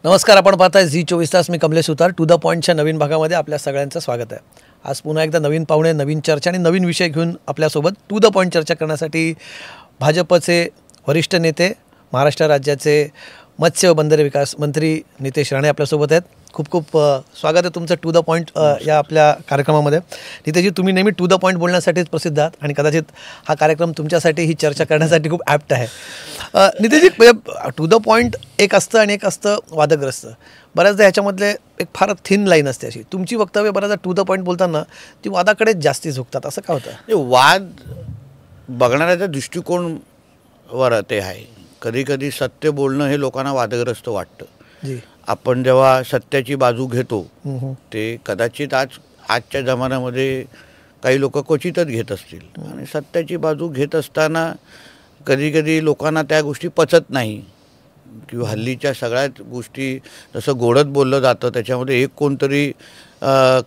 नमस्कार, आपण पाहताय झी 24 तास. मी कमलेश सुतार. टू द पॉईंटच्या नवीन भागामध्ये आपल्या सगळ्यांचं स्वागत आहे. आज पुन्हा एकदा नवीन पाहुणे, नवीन चर्चा आणि नवीन विषय घेऊन आपल्यासोबत टू द पॉईंट चर्चा करण्यासाठी भाजपचे वरिष्ठ नेते, महाराष्ट्र राज्याचे मत्स्य व बंदरे विकास मंत्री नितेश राणे आपल्यासोबत आहेत. खूप खूप स्वागत आहे तुमचं टू द पॉईंट या आपल्या कार्यक्रमामध्ये. नितेशजी, तुम्ही नेहमी टू द पॉईंट बोलण्यासाठीच प्रसिद्ध आहात आणि कदाचित हा कार्यक्रम तुमच्यासाठी ही चर्चा करण्यासाठी खूप ॲप्ट आहे. नितेशजी, टू द पॉईंट एक असतं आणि एक असतं वादग्रस्त. बऱ्याचदा ह्याच्यामधले एक फार थिन लाईन असते अशी. तुमची वक्तव्य बऱ्याचदा टू द पॉईंट बोलताना ती वादाकडे जास्ती झुकतात, असं का होतं? वाद बघणाऱ्याचा दृष्टिकोनवर ते आहे. कधी कधी सत्य बोलणं हे लोकांना वादग्रस्त वाटतं. जी, आपण जेव्हा सत्याची बाजू घेतो ते कदाचित आजच्या जमान्यामध्ये काही लोक क्वचितच घेत असतील आणि सत्याची बाजू घेत असताना कधी कधी लोकांना त्या गोष्टी पचत नाही किंवा हल्लीच्या सगळ्याच गोष्टी जसं गोडत बोललं जातं त्याच्यामध्ये एक कोणतरी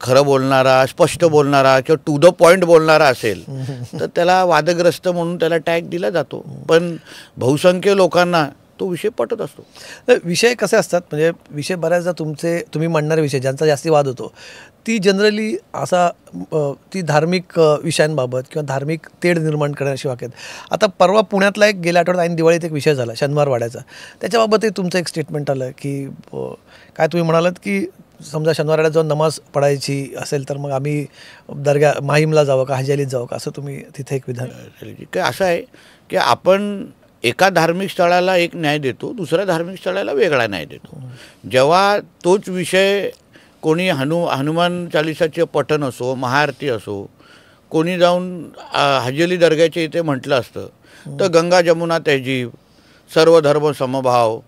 खरं बोलणारा, स्पष्ट बोलणारा किंवा टू द पॉईंट बोलणारा असेल तर त्याला वादग्रस्त म्हणून त्याला टॅग दिला जातो. पण बहुसंख्य लोकांना तो विषय पटत असतो. विषय कसे असतात, म्हणजे विषय बऱ्याचदा तुम्ही मांडणारे विषय ज्यांचा जास्ती वाद होतो ती जनरली असा ती धार्मिक विषयांबाबत किंवा धार्मिक तेढ निर्माण करण्याची वाक्यात. आता परवा पुण्यातला एक गेल्या आठवड्यात ऐन दिवाळीत एक विषय झाला शनिवार वाड्याचा. त्याच्याबाबतही तुमचं एक स्टेटमेंट आलं की काय तुम्ही म्हणालात की समजा शनिवार वाड्यात जाऊन नमाज पढायची असेल तर मग आम्ही दर्गा माहीमला जावं का, हजालीत जावं का, असं तुम्ही तिथे एक विधान. काय असं आहे की आपण एका धार्मिक स्थळाला एक न्याय देतो, दुसऱ्या धार्मिक स्थळाला वेगळा न्याय देतो. जेव्हा तोच विषय कोणी हनुमान चालिसाचे पठण असो, महाआरती असो, कोणी जाऊन हजेली दर्ग्याच्या इथे म्हटलं असतं तर गंगा जमुना तहजीब, सर्व धर्म समभाव,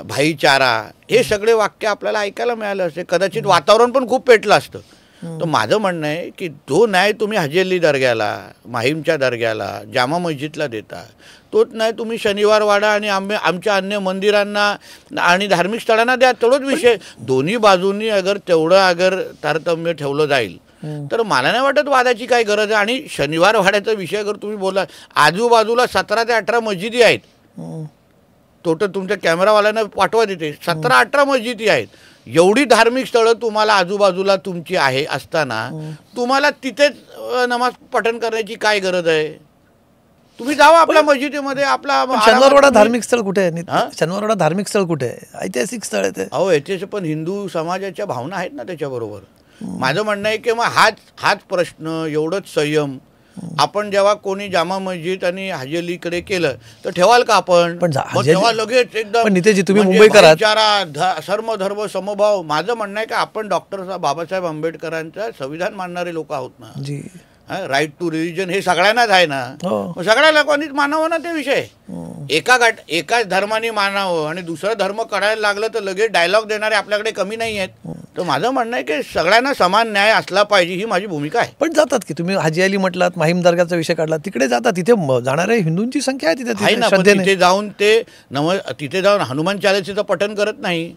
भाईचारा, हे सगळे वाक्य आपल्याला ऐकायला मिळालं असते. कदाचित वातावरण पण खूप पेटलं असतं. तर माझं म्हणणं आहे की जो न्याय तुम्ही हजेली दर्ग्याला, माहीमच्या दर्ग्याला, जामा मस्जिदला देता तोच न्याय तुम्ही शनिवार वाडा आणि आमच्या अन्य मंदिरांना आणि धार्मिक स्थळांना द्या. तेवढंच विषय. दोन्ही बाजूंनी तेवढं तारतम्य ठेवलं जाईल तर मला नाही वाटत वादाची काय गरज आहे. आणि शनिवार वाड्याचा विषय अगर तुम्ही बोला, आजूबाजूला 17 ते 18 मस्जिदी आहेत. टोटल तुमच्या कॅमेरावाल्यांना पाठवा तिथे 17-18 मस्जिदी आहेत. एवढी धार्मिक स्थळं तुम्हाला आजूबाजूला तुमची आहे असताना तुम्हाला तिथेच नमाज पठण करण्याची काय गरज आहे? तुम्ही जावा आपल्या मस्जिदीमध्ये. आपला शनिवारवाडा धार्मिक स्थळ कुठे आहे? शनिवारवाडा धार्मिक स्थळ कुठे आहे? ऐतिहासिक स्थळ आहे ते. अहो, ऐतिहासिक पण हिंदू समाजाच्या भावना आहेत ना त्याच्याबरोबर. माझं म्हणणं आहे की मग हाच प्रश्न, एवढंच संयम आपण जेव्हा कोणी जामा मस्जिद आणि हजेलीकडे केलं तर ठेवाल का आपण? तेव्हा लगेच एकदम नितेशजी, तुम्ही मुंबईकर आहात, सर्व धर्म समभाव. माझं म्हणणं आहे की आपण डॉक्टर बाबासाहेब आंबेडकरांचं संविधान मानणारे लोक आहोत ना. जी, राईट टू रिलिजन हे सगळ्यांनाच आहे ना. सगळ्या लोकांनीच मानावं ना ते विषय. एकाच धर्माने मानावं आणि दुसरा धर्म करायला लागलं तर लगेच डायलॉग देणारे आपल्याकडे कमी नाही आहेत. तर माझं म्हणणं आहे की सगळ्यांना समान न्याय असला पाहिजे, ही माझी भूमिका आहे. पण जातात की तुम्ही हाजी अली म्हटलात, माहीम दर्गाचा विषय काढला, तिकडे जातात. तिथे जाणाऱ्या हिंदूंची संख्या आहे तिथे ना. तिथे जाऊन हनुमान चालीसेचं पठण करत नाही,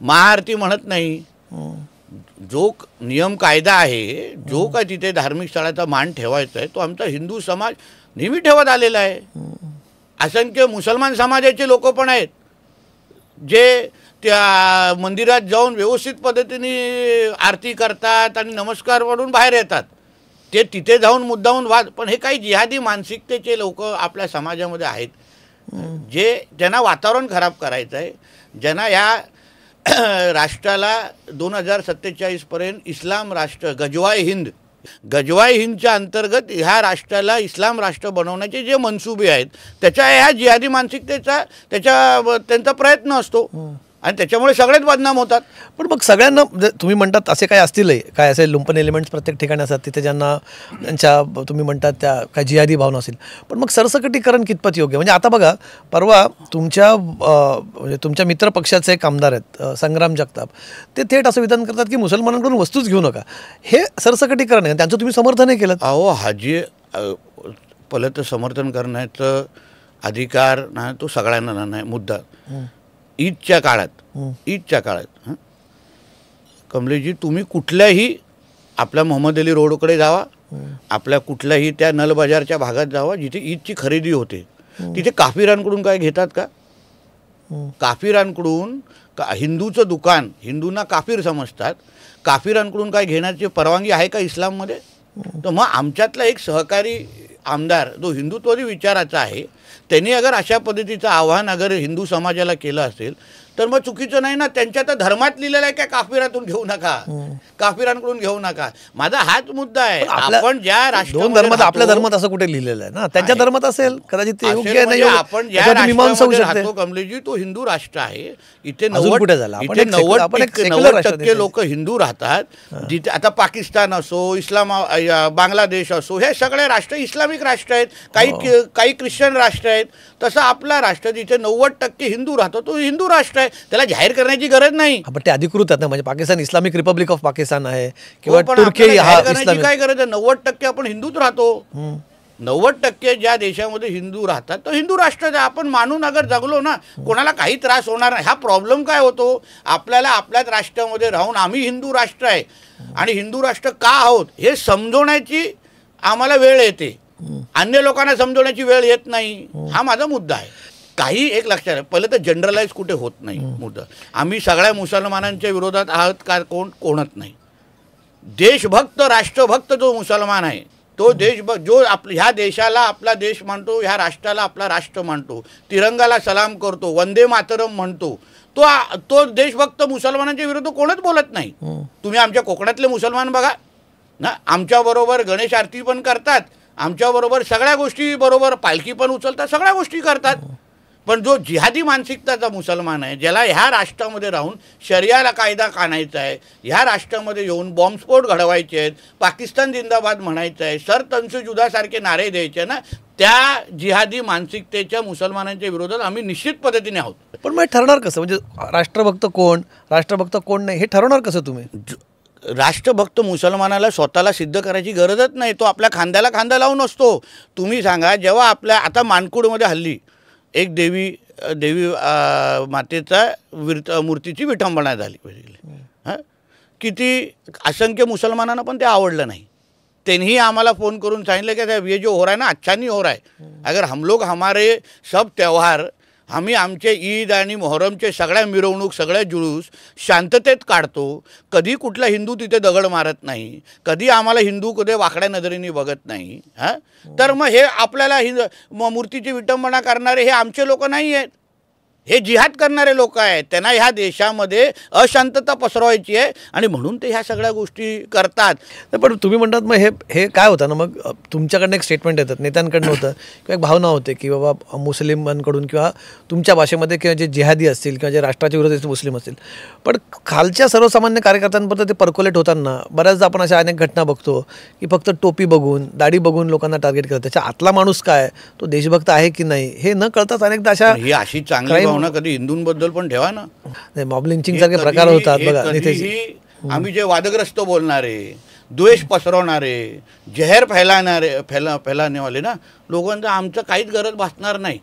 महाआरती म्हणत नाही. जो नियम कायदा आहे, जो काय तिथे धार्मिक स्थळाचा मान ठेवायचा आहे तो आमचा हिंदू समाज नेहमी ठेवत आलेला आहे. असंख्य मुसलमान समाजाचे लोक पण आहेत जे त्या मंदिरात जाऊन व्यवस्थित पद्धतीने आरती करतात आणि नमस्कार म्हणून बाहेर येतात. ते तिथे जाऊन मुद्दाहून वाद. पण हे काही जिहादी मानसिकतेचे लोक आपल्या समाजामध्ये आहेत ज्यांना वातावरण खराब करायचं आहे, ज्यांना या राष्ट्राला 2047 पर्यंत इस्लाम राष्ट्र, गजवाय हिंदच्या अंतर्गत ह्या राष्ट्राला इस्लाम राष्ट्र बनवण्याचे जे मनसुबे आहेत त्याच्या ह्या जिहादी मानसिकतेचा त्यांचा प्रयत्न असतो आणि त्याच्यामुळे सगळेच बदनाम होतात. पण मग सगळ्यांना तुम्ही म्हणतात असे काय असतीलही, काय असे लुंपन एलिमेंट्स प्रत्येक ठिकाणी असतात तिथे ज्यांना त्यांच्या तुम्ही म्हणतात त्या काय जिहादी भावना असेल. पण मग सरसकटीकरण कितपत योग्य? म्हणजे आता बघा, परवा तुमच्या मित्र पक्षाचे एक आमदार आहेत संग्राम जगताप, ते थेट असं विधान करतात की मुसलमानांकडून वस्तूच घेऊ नका. हे सरसकटीकरण आहे, त्यांचं तुम्ही समर्थनही केलं. अहो, हाजी पहिलं तर समर्थन करण्याचं अधिकार नाही, तो सगळ्यांना नाही. मुद्दा ईदच्या काळात कमलेशजी, तुम्ही कुठल्याही आपल्या मोहम्मद अली रोडकडे जावा, आपल्या कुठल्याही त्या नल बाजारच्या भागात जावा जिथे ईदची खरेदी होते, तिथे काफिरांकडून काय घेतात का? काफिरांकडून हिंदूचं दुकान, हिंदूंना काफिर समजतात, काफिरांकडून काय घेण्याची परवानगी आहे का इस्लाममध्ये? तर मग आमच्यातला एक सहकारी आमदार जो हिंदुत्ववादी विचाराचा आहे, त्यांनी अगर अशा पद्धतीचं आव्हान अगर हिंदू समाजाला केलं असेल तर मग चुकीचं नाही ना. त्यांच्या तर धर्मात लिहिलेलं आहे, काय काफिरातून घेऊ नका, काफिरांकडून घेऊ नका. माझा हाच मुद्दा आहे. आपण ज्या दोन धर्मात, आपल्या धर्मात असं कुठे लिहिलेलं आहे ना? त्यांच्या धर्मात असेल कदाचित, ते योग्य नाही. आपण ज्या राष्ट्रामध्ये राहतो कमलेशजी, तो हिंदू राष्ट्र आहे. इथे 90% लोक हिंदू राहतात. जिथे आता पाकिस्तान असो, बांगलादेश असो, हे सगळे राष्ट्र इस्लामिक राष्ट्र आहेत. काही ख्रिश्चन राष्ट्र आहेत. तसं आपला राष्ट्र जिथे 90% हिंदू राहतो तो हिंदू राष्ट्र आहे. त्याला जाहीर करण्याची गरज नाही. पण ते अधिकृत आहेत ना, म्हणजे Pakistan Islamic Republic of Pakistan आहे किंवा तुर्की, काय गरज आहे? 90% आपण हिंदूच राहतो. 90% ज्या देशामध्ये हिंदू राहतात तो हिंदू राष्ट्र आहे. आपण मानून अगर जगलो ना, कोणाला काही त्रास होणार नाही. हा प्रॉब्लेम काय होतो, आपल्याला आपल्याच राष्ट्रामध्ये राहून आम्ही हिंदू राष्ट्र आहे आणि हिंदू राष्ट्र का आहोत हे समजवण्याची आम्हाला वेळ येते, अन्य लोकांना समजवण्याची वेळ येत नाही. हा माझा मुद्दा आहे. काही एक लक्षात आहे, पहिलं तर जनरलाइज कुठे होत नाही मुद्दा. आम्ही सगळ्या मुसलमानांच्या विरोधात आहात का? कोणच नाही. देशभक्त, राष्ट्रभक्त जो मुसलमान आहे, तो जो ह्या देशाला आपला देश मानतो, ह्या राष्ट्राला आपला राष्ट्र मानतो, तिरंगाला सलाम करतो, वंदे मातरम म्हणतो, तो देशभक्त मुसलमानांच्या विरुद्ध कोणच बोलत नाही. तुम्ही आमच्या कोकणातले मुसलमान बघा ना, आमच्याबरोबर गणेश आरती पण करतात, आमच्याबरोबर सगळ्या गोष्टी बरोबर, पालखी पण उचलतात, सगळ्या गोष्टी करतात. पण जो जिहादी मानसिकताचा मुसलमान आहे, ज्याला ह्या राष्ट्रामध्ये राहून शरियाला कायदा आणायचा आहे, ह्या राष्ट्रामध्ये येऊन बॉम्बस्फोट घडवायचे आहेत, पाकिस्तान जिंदाबाद म्हणायचं आहे, सर तंसुजुदासारखे नारे द्यायचे ना, त्या जिहादी मानसिकतेच्या मुसलमानांच्या विरोधात आम्ही निश्चित पद्धतीने आहोत. पण मग ठरणार कसं, म्हणजे राष्ट्रभक्त कोण, राष्ट्रभक्त कोण नाही, हे ठरवणार कसं तुम्ही? राष्ट्रभक्त मुसलमानाला स्वतःला सिद्ध करायची गरजच नाही. तो आपल्या खांद्याला खांदा लावून असतो. तुम्ही सांगा, जेव्हा आपल्या आता मानकुडमध्ये हल्ली एक देवी मातेचा मूर्तीची विठंबना झाली, किती असंख्य मुसलमानांना पण ते आवडलं नाही. त्यांनीही आम्हाला फोन करून सांगितलं की ये जो हो रहा है ना, अच्छा नहीं हो रहा है. अगर हम लोग हमारे सब त्यौहार, आम्ही आमचे ईद आणि मोहरमचे सगळ्या मिरवणूक, सगळ्या जुलूस शांततेत काढतो. कधी कुठला हिंदू तिथे दगड मारत नाही, कधी आम्हाला हिंदू कधी वाकड्या नजरेने बघत नाही. तर मग हे आपल्याला मूर्तीची विटंबना करणारे हे आमचे लोक नाही आहेत, हे जिहाद करणारे लोक आहेत. त्यांना ह्या देशामध्ये अशांतता पसरवायची आहे आणि म्हणून ते ह्या सगळ्या गोष्टी करतात. पण तुम्ही म्हणतात मग हे काय होतं ना, मग तुमच्याकडनं एक स्टेटमेंट येतात, नेत्यांकडनं होतं किंवा एक भावना होते की बाबा मुस्लिमांकडून किंवा तुमच्या भाषेमध्ये किंवा जे जिहादी असतील किंवा जे राष्ट्राच्या विरोधात मुस्लिम असतील, पण खालच्या सर्वसामान्य कार्यकर्त्यांपर्यंत ते पर्क्युलेट होताना बऱ्याचदा आपण अशा अनेक घटना बघतो की फक्त टोपी बघून, दाढी बघून लोकांना टार्गेट करतात. त्याच्या आतला माणूस काय, तो देशभक्त आहे की नाही हे न कळताच अनेकदा अशी चांगली भावना कधी हिंदूंबद्दल पण ठेवा ना. मॉब लिंचिंग सारखे प्रकार होतात बघा. आम्ही जे वादग्रस्त बोलणारे, द्वेष पसरवणारे, जहर फैलानेवाले ना लोकांचं आमचं काहीच गरज भासणार नाही.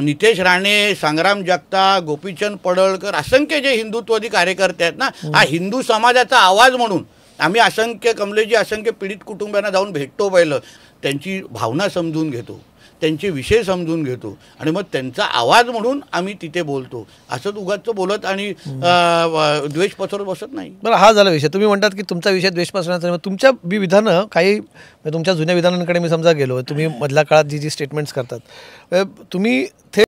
नितेश राणे, संग्राम जगताप, गोपीचंद पडळकर, असंख्य जे हिंदुत्ववादी कार्यकर्ते आहेत ना, हा हिंदू समाजाचा आवाज म्हणून आम्ही असंख्य पीडित कुटुंबियांना जाऊन भेटतो, पहिलं त्यांची भावना समजून घेतो, त्यांचे विषय समजून घेतो आणि मग त्यांचा आवाज म्हणून आम्ही तिथे बोलतो. असंच उगाच बोलत आणि द्वेष पसरत बसत नाही. बरं, हा झाला विषय. तुम्ही म्हणतात की तुमचा विषय द्वेष पसरण्याचा. तुमच्या विधानं काही, तुमच्या जुन्या विधानांकडे मी समजा गेलो, तुम्ही मधल्या काळात जी स्टेटमेंट्स करतात, तुम्ही